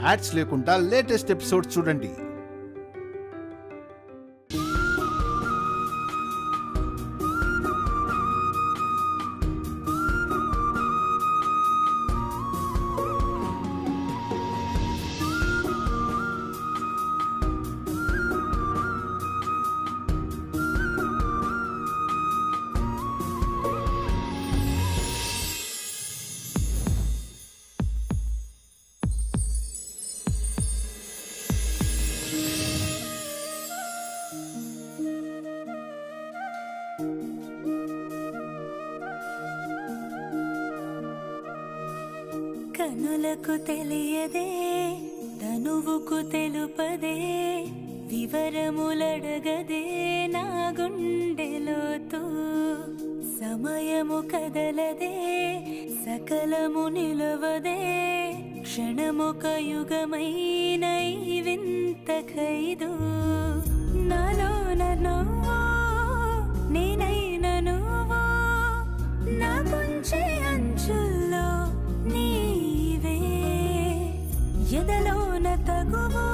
Ads లేకుండా latest episodes చూడండి. కనులకు తెలియదే తనువుకు తెలుపదే వివరములడగదే నా గుండెలోతు సమయము కదలదే సకలము నిలవదే క్షణముక యుగమైన ఈ వింత ఖైదు నాలోన నువ్వు నేనైన నువ్వు నా కొంచె అంచుల్లో నీవే ఎదలోన తగువు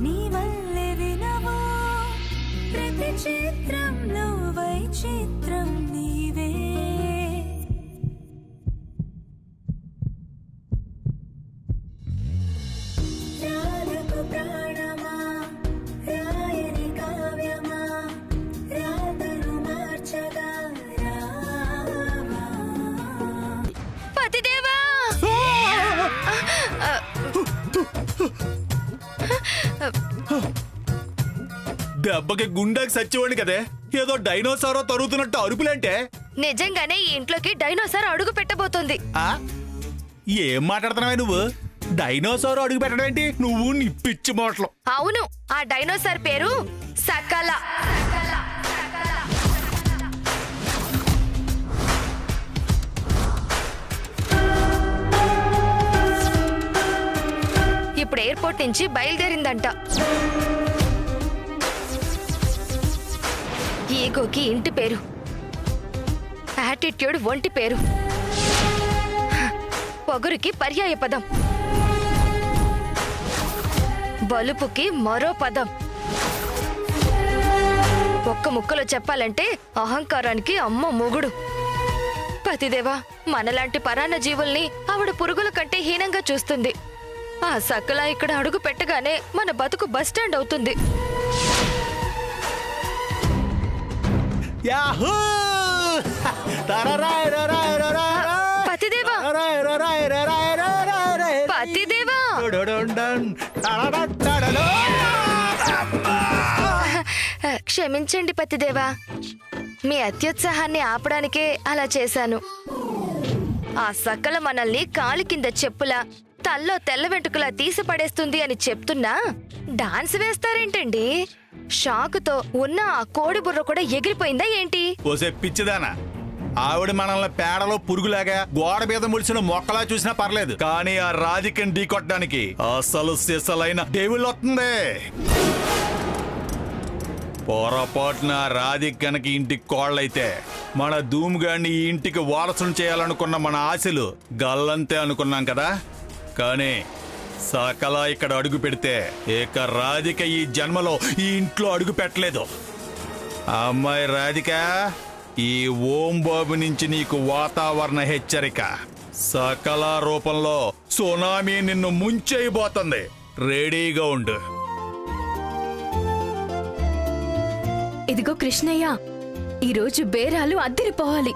నీ వల్లే వినవు ప్రతి చిత్రంలో వైచిత్రం నీవే రాలకు ప్రాణమా రాయని కావ్యమా రాతను మార్చగా రావా పతిదేవా దెబ్బకి గుండెకి సచ్చివాడిని కదే ఏదో డైనోసారో తరుగుతున్నట్టు అరుపులంటే నిజంగానే ఈ ఇంట్లోకి డైనోసార్ అడుగు పెట్టబోతుంది. ఏం మాట్లాడుతున్నావే నువ్వు? డైనోసార్ అడుగు పెట్టడం ఏంటి? నువ్వు నీ పిచ్చి మోటలు. అవును, ఆ డైనోసార్ పేరు సకల. ఇప్పుడు ఎయిర్పోర్ట్ నుంచి బయలుదేరిందంట. ఈగోకి ఇంటి పేరు, యాటిట్యూడ్ ఒంటి పేరు, పొగరుకి పర్యాయ పదం, బలుపుకి మరో పదం. ఒక్క ముక్కలో చెప్పాలంటే అహంకారానికి అమ్మ మొగుడు. పతిదేవా, మనలాంటి పరాన్న జీవుల్ని ఆవిడ పురుగుల కంటే హీనంగా చూస్తుంది. ఆ సకల ఇక్కడ అడుగు పెట్టగానే మన బతుకు బస్టాండ్ అవుతుంది. పతిదేవా, పతిదేవా, క్షమించండి పతిదేవా, మీ అత్యుత్సాహాన్ని ఆపడానికే అలా చేశాను. ఆ సకల మనల్ని కాలి కింద చెప్పులా తల్లో తెల్ల వెంట్రుకలా తీసి పడేస్తుంది అని చెప్తున్నా డాన్స్ వేస్తారేంటండి? షాకుతో ఉన్న ఆ కోడి బుర్ర కూడా ఎగిరిపోయిందా ఏంటి? ఓసే పిచ్చిదానా, ఆవిడ మనల్ని పేడలో పురుగులాగా గోడ మీద ముడిచిన మొక్కలా చూసినా పర్లేదు, కానీ ఆ రాధికని ఢీకొట్టడానికి అసలు సిసలైన దేవుళ్ళు వస్తుంది. పొరపాటున రాధికనకి ఇంటికి కోళ్ళైతే మన ధూమ్గాడిని ఈ ఇంటికి వారసును చేయాలనుకున్న మన ఆశలు గల్లంతే అనుకున్నాం కదా. కానీ సకల ఇక్కడ అడుగు పెడితే ఇక రాధిక ఈ జన్మలో ఈ ఇంట్లో అడుగు పెట్టలేదు. అమ్మాయి రాధిక, ఈ ఓం బాబు నుంచి నీకు వాతావరణ హెచ్చరిక. సకల రూపంలో సునామీ నిన్ను ముంచేయబోతుంది. రెడీగా ఉండు. ఇదిగో కృష్ణయ్య, ఈరోజు బేరాలు అద్దరిపోవాలి.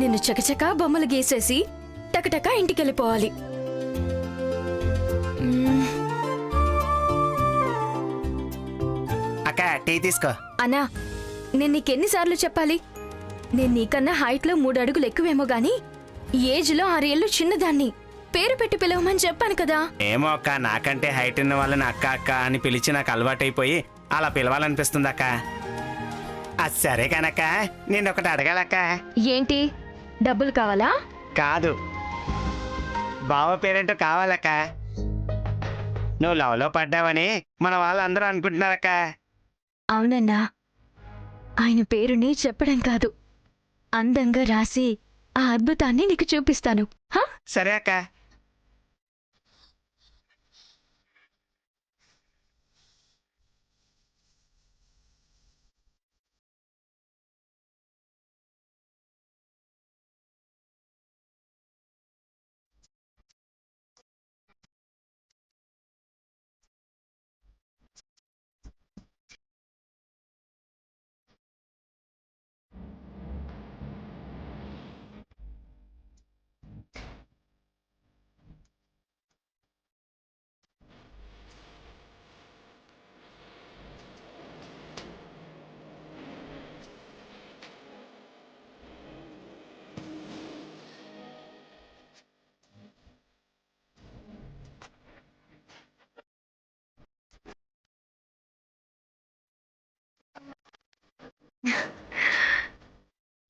నిన్ను చకచకా బొమ్మలు గీసేసి టకటకా ఇంటికెళ్ళిపోవాలి. అక్క టీ తీసుకో. అన్నా, నేను నీకెన్నిసార్లు చెప్పాలి? నేను నీకన్నా హైట్లో 3 అడుగులు ఎక్కువేమో గాని ఏజ్ లో 6 ఏళ్ళు చిన్నదాన్ని. పేరు పెట్టి పిలవమని చెప్పాను కదా. ఏమో అక్క, నాకంటే హైట్ ఉన్న వాళ్ళని అక్క అక్క అని పిలిచి నాకు అలవాటైపోయి అలా పిలవాలనిపిస్తుంది అక్క. అది సరే కనక్క, నేను ఒకటి అడగాలక్క. ఏంటి, డబ్బులు కావాలా? కాదు, బావ పేరేంటో కావాలక్క. నువ్వు లవ్లో పడ్డావని మన వాళ్ళందరూ అనుకుంటున్నారక్క. అవునన్నా, ఆయన పేరుని చెప్పడం కాదు, అందంగా రాసి ఆ అద్భుతాన్ని నీకు చూపిస్తాను. సరే అక్క.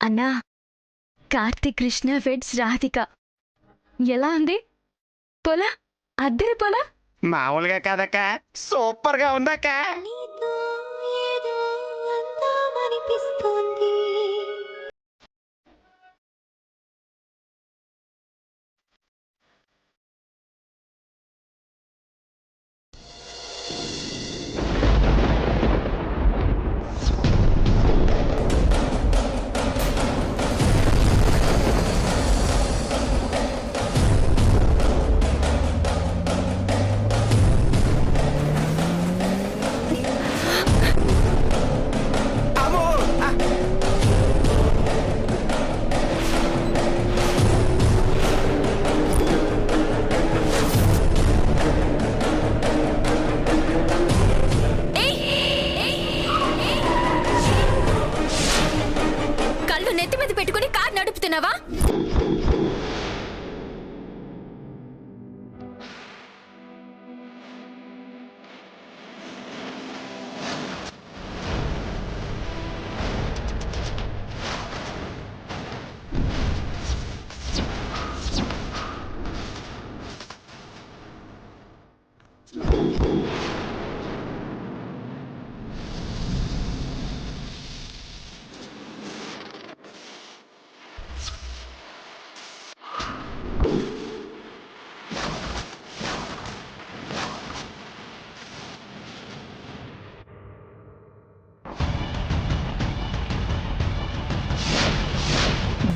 అన్నా, కార్తీక్ కృష్ణ వెడ్స్ రాధిక ఎలా ఉంది? పోలా, అద్దరి పోలా. మామూలుగా కాదక్క, సూపర్ గా ఉందక్క. నీతో ఏదో అందామనిపిస్తోంది. అమ్మో! ఆ! కళ్ళు నెత్తి మీద పెట్టుకుని కార్ నడుపుతున్నావా?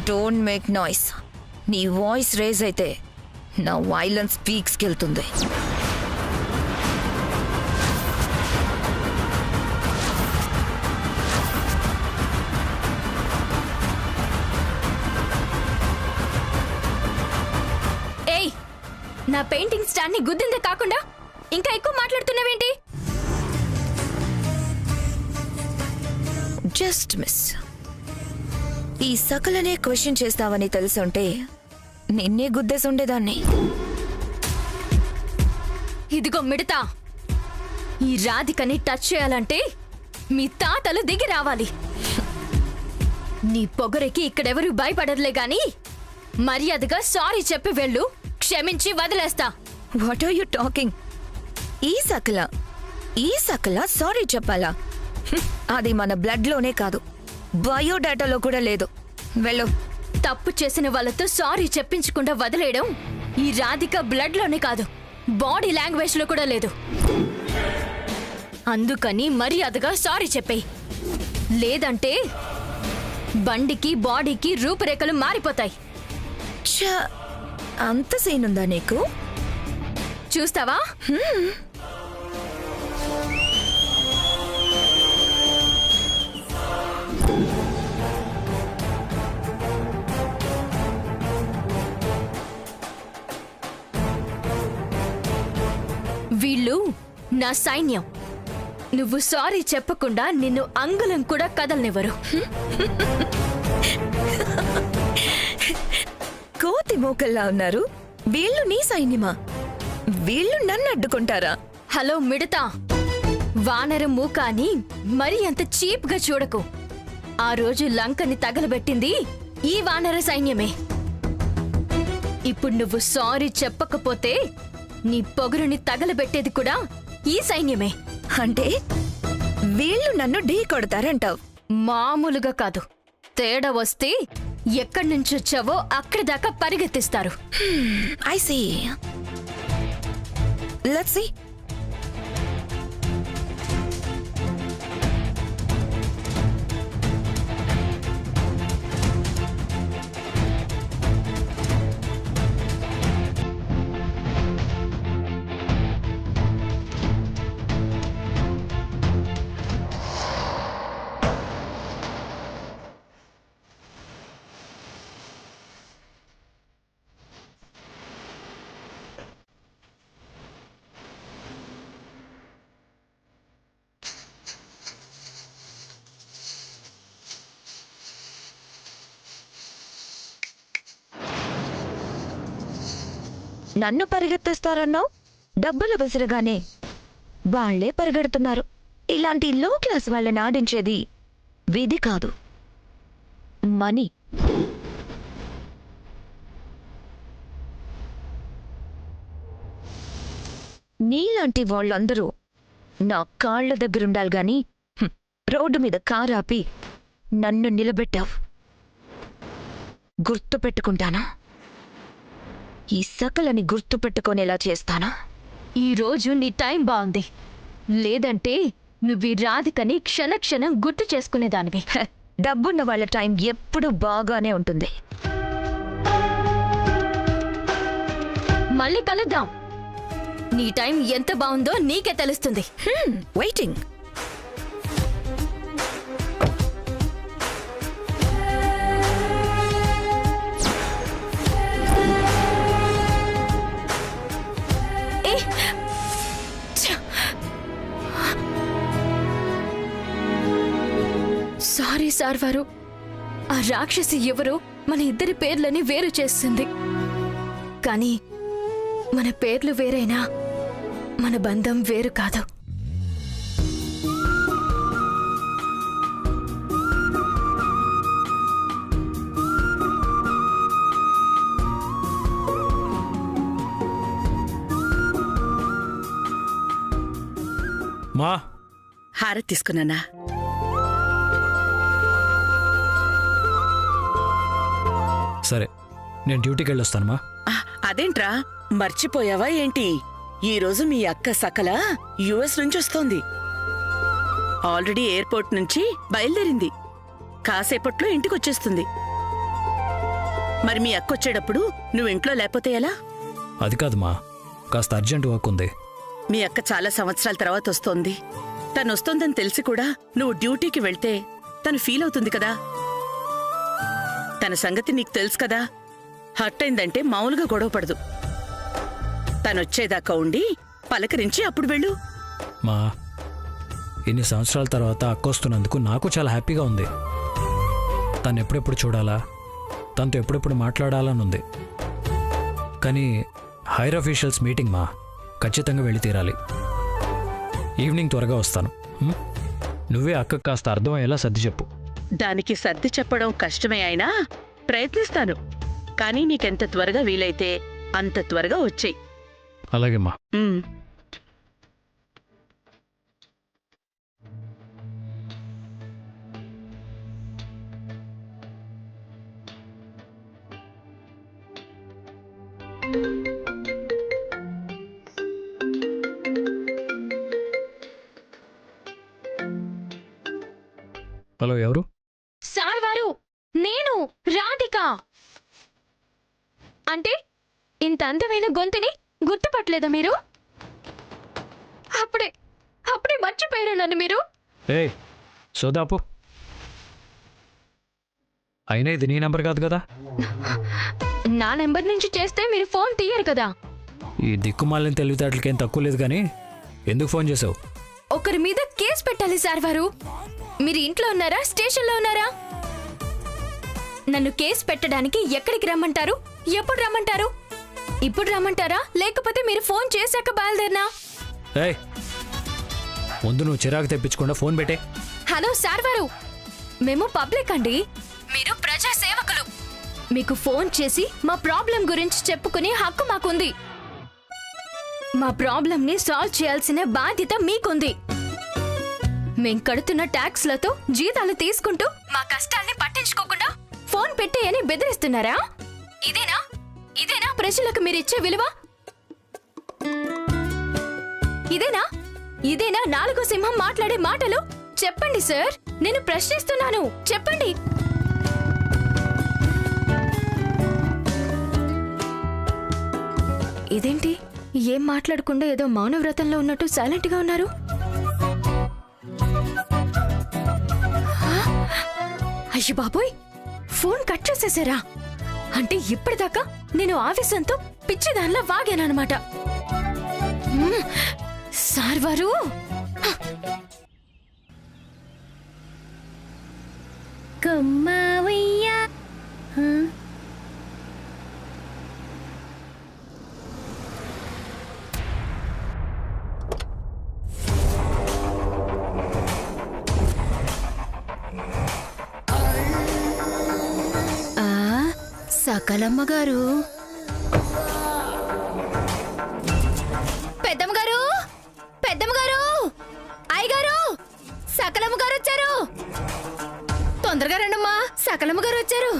Don't make noise. నీ వాయిస్ రేజ్ అయితే నా వైలెన్స్ పీక్స్కి వెళ్తుంది. ఏయ్, నా పెయింటింగ్ స్టాండ్ ని గుద్దిందే కాకుండా ఇంకా ఎక్కువ మాట్లాడుతున్నావేంటి? Just miss. ఈ సకలనే క్వశ్చన్ చేస్తావని తెలుసుంటే నిన్నే గుద్దేసి ఉండేదాన్ని. ఇదిగో మిడతా, ఈ రాధికని టచ్ చేయాలంటే మీ తాతలు దిగి రావాలి. నీ పొగరికి ఇక్కడెవరూ భయపడరులే గాని మర్యాదగా సారీ చెప్పి వెళ్ళు, క్షమించి వదిలేస్తా. What are you talking? ఈ సకల సారీ చెప్పాలా? అది మన బ్లడ్ లోనే కాదు, బయోడాటాలో కూడా లేదు. వెళ్ళు. తప్పు చేసిన వాళ్ళతో సారీ చెప్పించకుండా వదిలేయడం ఈ రాధిక బ్లడ్ లోనే కాదు, బాడీ లాంగ్వేజ్ లో కూడా లేదు. అందుకని మర్యాదగా సారీ చెప్పేయ్, లేదంటే బండికి బాడీకి రూపురేఖలు మారిపోతాయి. ఛ, అంత సీనుందా నీకు? చూస్తావా? వీళ్ళు నా సైన్యం. నువ్వు సారీ చెప్పకుండా నిన్ను అంగుళం కూడా కదలనివ్వరు. కోతి మోకల్లా ఉన్నారు వీళ్ళు. నీ సైన్యమా? వీళ్ళు నన్ను అడ్డుకుంటారా? హలో మిడతా, వానర మూక అని మరీ అంత చీప్ గా చూడకు. ఆ రోజు లంకని తగలబెట్టింది ఈ వానర సైన్యమే. ఇప్పుడు నువ్వు సారీ చెప్పకపోతే నీ పొగరుని తగలబెట్టేది కూడా ఈ సైన్యమే. అంటే వీళ్ళు నన్ను ఢీ కొడతారంటావు? మామూలుగా కాదు, తేడా వస్తే ఎక్కడి నుంచి వచ్చావో అక్కడి దాకా పరిగెత్తిస్తారు. I see. Let's see. నన్ను పరిగెత్తిస్తారన్నావు, డబ్బులు విసిరగానే వాళ్లే పరిగెడుతున్నారు. ఇలాంటి లో క్లాస్ వాళ్ళని ఆడించేది విధి కాదు, మనీ. నీలాంటి వాళ్ళందరూ నా కాళ్ల దగ్గరుండాలి గాని రోడ్డు మీద కారు ఆపి నన్ను నిలబెట్టావు. గుర్తు పెట్టుకుంటానా? ఈ సకలని గుర్తు పెట్టుకునేలా చేస్తానా? ఈ రోజు నీ టైం బాగుంది, లేదంటే నువ్వు ఈ రాధికని క్షణక్షణం గుర్తు చేసుకునేదానివి. డబ్బున్న వాళ్ళ టైం ఎప్పుడూ బాగానే ఉంటుంది. మళ్ళీ కలుద్దాం. నీ టైం ఎంత బాగుందో నీకే తెలుస్తుంది. వెయిటింగ్. సారీ సార్ వారు, ఆ రాక్షసి ఎవరో మన ఇద్దరి పేర్లని వేరు చేస్తుంది. కానీ మన పేర్లు వేరైనా మన బంధం వేరు కాదు. మా హారతి తీసుకున్నానా? సరే, నేను డ్యూటీకి వెళ్ళొస్తానమ్మా. అదేంట్రా, మర్చిపోయావా ఏంటి? ఈరోజు మీ అక్క సకల యుఎస్ నుంచి వస్తోంది. ఆల్రెడీ ఎయిర్పోర్ట్ నుంచి బయలుదేరింది. కాసేపట్లో ఇంటికొచ్చేస్తుంది. మరి మీ అక్క వచ్చేటప్పుడు నువ్వు ఇంట్లో లేకపోతే ఎలా? అది కాదమ్మా, కాస్త అర్జెంట్ వర్క్ ఉంది. మీ అక్క చాలా సంవత్సరాల తర్వాత వస్తోంది. తను వస్తోందని తెలిసి కూడా నువ్వు డ్యూటీకి వెళ్తే తను ఫీల్ అవుతుంది కదా. తన సంగతి నీకు తెలుసు కదా. హర్ట్ అయిందంటే మామూలుగా గొడవపడదు. తనొచ్చేదాకా ఉండి పలకరించి అప్పుడు వెళ్ళు. మా ఇన్ని సంవత్సరాల తర్వాత అక్క వస్తున్నందుకు నాకు చాలా హ్యాపీగా ఉంది. తను ఎప్పుడెప్పుడు చూడాలా, తనతో ఎప్పుడెప్పుడు మాట్లాడాలని ఉంది. కానీ హైర్ అఫీషియల్స్ మీటింగ్ మా, ఖచ్చితంగా వెళ్ళి తీరాలి. ఈవినింగ్ త్వరగా వస్తాను. నువ్వే అక్కకు కాస్త అర్థమయ్యేలా సర్ది చెప్పు. దానికి సర్ది చెప్పడం కష్టమే అయినా ప్రయత్నిస్తాను. కానీ నీకెంత త్వరగా వీలైతే అంత త్వరగా వచ్చేయ్. అలాగేమ్మా. హలో, ఎవరు? సార్ వారు, నేను రాధిక. అంటే ఇంత అందమైన గొంతుని గుర్తుపట్టలేదా మీరు? అప్పుడే మర్చిపోయారు నన్ను మీరు. ఏయ్ సోదాపు, అయినా ఇది నీ నంబర్ కాదు కదా. నా నెంబర్ నుంచి చేస్తే మీరు ఫోన్ తీయరు కదా. ఈ దిక్కుమాలిన తెలివితేటలకేం తక్కువ లేదు కానీ ఎందుకు ఫోన్ చేసావు? ఒకరి మీద కేసు పెట్టాలి సార్ వారు. మీరు ఇంట్లో ఉన్నారా, స్టేషన్లో ఉన్నారా? నన్ను కేసు పెట్టడానికి ఎక్కడికి రమ్మంటారు, ఎప్పుడు రమ్మంటారు? ఇప్పుడు రమ్మంటారా, లేకపోతే మీరు ఫోన్ చేశాక బయలుదేరినా? ఏయ్, ముందు నువ్వు చిరాకు తెప్పించకుండా ఫోన్ పెట్టే. హలో సార్ వారు, మేము పబ్లిక్ అండి, మీరు ప్రజా సేవకులు. మీకు ఫోన్ చేసి మా ప్రాబ్లం గురించి చెప్పుకునే హక్కు మాకుంది. మా ప్రాబ్లంని సాల్వ్ చేయాల్సిన బాధ్యత మీకుంది. మేం కడుతున్న ట్యాక్స్లతో జీతాలు తీసుకుంటూ మా కష్టాల్ని పట్టించుకోకుండా ఫోన్ పెట్టేయని బెదిరిస్తున్నారా? ఇదేనా ప్రజలకు మీరిచ్చే విలువ? ఇదేనా నాలుగో సింహం మాట్లాడే మాటలు? చెప్పండి సార్, నేను ప్రశ్నిస్తున్నాను, చెప్పండి. ఇదేంటి, ఏం మాట్లాడకుండా ఏదో మౌనవ్రతంలో ఉన్నట్టు సైలెంట్ గా ఉన్నారు? అయ్యో బాబోయ్, ఫోన్ కట్ చేసేసారా? అంటే ఇప్పటిదాకా నేను ఆవేశంతో పిచ్చిదానిలా వాగానన్నమాట. సార్ వారు, కమ్మావయ్యా సకలమ్మ గారు, పెద్దమ్మ గారు, పెద్దమ్మ గారు, అయ్యగారు, సకలమ్మ గారు వచ్చారు. తొందరగా రండమ్మా, సకలమ్మ గారు వచ్చారు.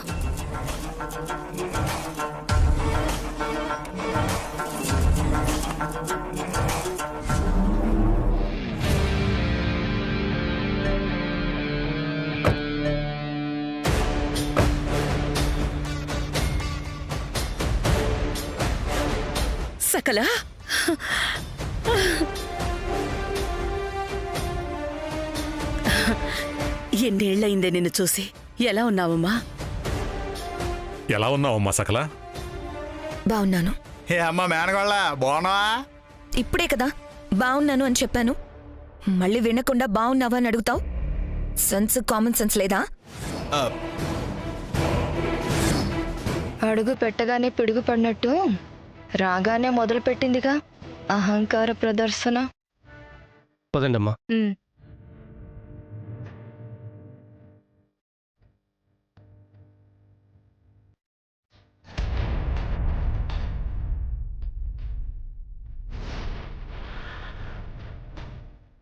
సకల ఎన్నేళ్లయిందే నిన్ను చూసి. ఎలా ఉన్నావమ్మా? ఎలా ఉన్నావమ్మా సకల? బాగున్నాను. హే అమ్మ మేనగోళ్ళ బాగున్నావా? ఇప్పుడే కదా బాగున్నాను అని చెప్పాను. మళ్ళీ వినకుండా బాగున్నావా అని అడుగుతావు? సెన్స్, కామన్ సెన్స్ లేదా? అడుగు పెట్టగానే పిడుగు పడినట్టు రాగానే మొదలు పెట్టిందిగా అహంకార ప్రదర్శన. పదండమ్మా.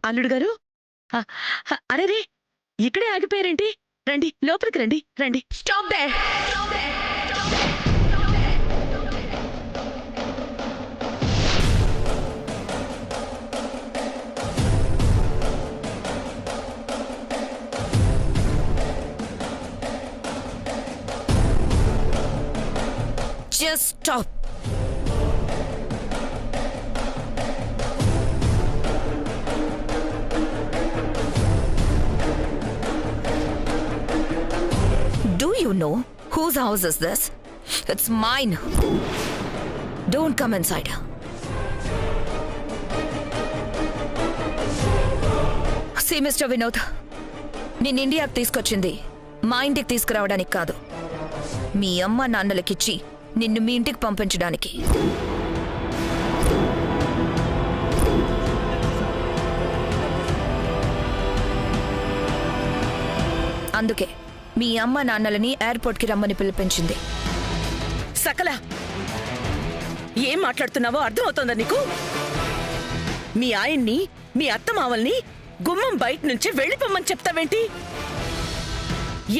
అల్లుడు గారు, అరే రే, ఇక్కడే ఆగిపోయారేంటి? రండి, లోపలికి రండి, రండి. Stop they. Just stop. Do you know whose house is this? It's mine. Don't come inside. See, Mr. Vinod, నేను ఇండియాకి తీసుకొచ్చింది మా ఇంటికి తీసుకురావడానికి కాదు, మీ అమ్మ నాన్నలకిచ్చి నిన్ను మీ ఇంటికి పంపించడానికి. అందుకే మీ అమ్మ నాన్నలని ఎయిర్పోర్ట్కి రమ్మని పిలిపించింది. సకల, ఏం మాట్లాడుతున్నావో అర్థమవుతోందా నీకు? మీ ఆయన్ని, మీ అత్తమావల్ని గుమ్మం బయట నుంచి వెళ్ళిపోమ్మని చెప్తావేంటి?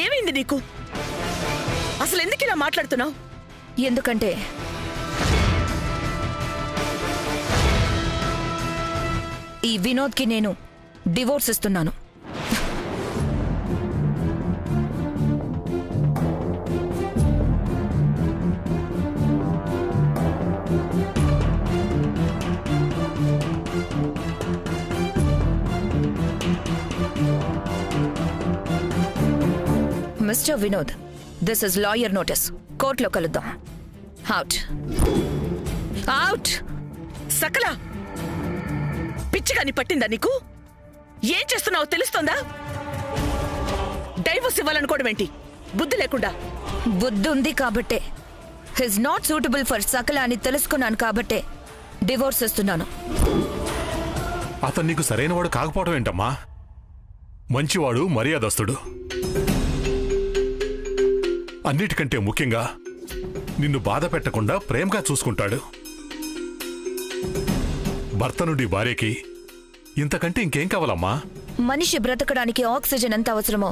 ఏమైంది నీకు? అసలు ఎందుకు ఇలా మాట్లాడుతున్నావు? ఎందుకంటే ఈ వినోద్కి నేను డివోర్స్ ఇస్తున్నాను. Mister Vinod, this is lawyer notice. కోర్టులో కలుద్దాం. అవుట్. అవుట్. సకల, పిచ్చిగాని పట్టిందా నీకు? ఏం చేస్తున్నావో తెలుస్తోందా? డైవోర్స్ ఇవ్వాలనుకోవడం ఏంటి? బుద్ధి లేకుండా. బుద్ధి ఉంది కాబట్టే, హిస్ నాట్ సూటబుల్ ఫర్ సకల అని తెలుసుకున్నాను కాబట్టే డివోర్స్ ఇస్తున్నాను. అతను నీకు సరైనవాడు కాకపోవడం ఏంటమ్మా? మంచివాడు, మర్యాదస్తుడు. అన్నిటికంటే ముఖ్యంగా నిన్ను బాధ పెట్టకుండా ప్రేమగా చూసుకుంటాడు. భర్త నుండి భార్యకి ఇంతకంటే ఇంకేం కావాలమ్మా? మనిషి బ్రతకడానికి ఆక్సిజన్ ఎంత అవసరమో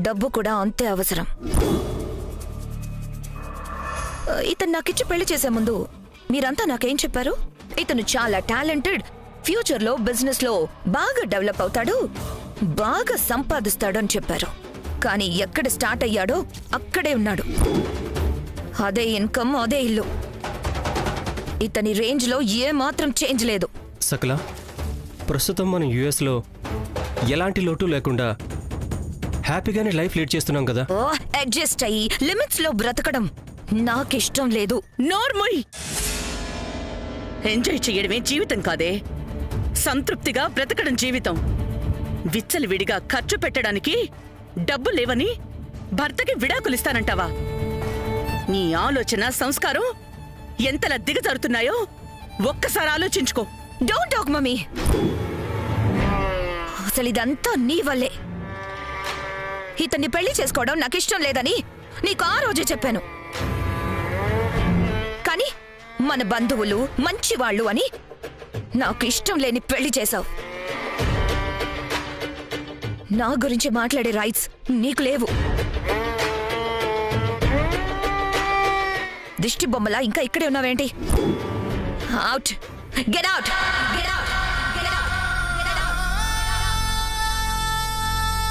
డబ్బు కూడా అంతే అవసరం. ఇతను నాకిచ్చి పెళ్లి చేసే ముందు మీరంతా నాకేం చెప్పారు? ఇతను చాలా టాలెంటెడ్, ఫ్యూచర్లో బిజినెస్లో బాగా డెవలప్ అవుతాడు, బాగా సంపాదిస్తాడు అని చెప్పారు. కానీ ఎక్కడ స్టార్ట్ అయ్యాడో అక్కడే ఉన్నాడు. అదే ఇన్కమ్, అదే ఇల్లు. ఇతని రేంజ్లో ఏ మాత్రం చేంజ్ లేదు. సకల, ప్రస్తుతం మనం యుఎస్లో ఎలాంటి లోటు లేకుండా హ్యాపీగానే లైఫ్ లీడ్ చేస్తున్నాం కదా. అడ్జస్ట్ అయ్యి లిమిట్స్ లో బ్రతకడం నాకిష్టం లేదు. నోర్మోయ్, ఎంజాయ్ చెయ్యడమే జీవితం కాదే, సంతృప్తిగా బ్రతకడం జీవితం. విచ్చలవిడిగా ఖర్చు పెట్టడానికి డబ్బు లేవని భర్తకి విడాకులిస్తానంటావా? నీ ఆలోచన, సంస్కారం ఎంతలా దిగజారుతున్నాయో ఒక్కసారి ఆలోచించుకో. Don't talk mummy. అసలు ఇదంతా నీ వల్లే. ఇతన్ని పెళ్లి చేసుకోవడం నాకు ఇష్టం లేదని నీకు ఆ రోజే చెప్పాను. మన బంధువులు మంచివాళ్ళు అని నాకు ఇష్టం లేని పెళ్లి చేశావు. నా గురించి మాట్లాడే రైట్స్ నీకు లేవు. దిష్టి బొమ్మలా ఇంకా ఇక్కడే ఉన్నావేంటి? Out, get out, get out.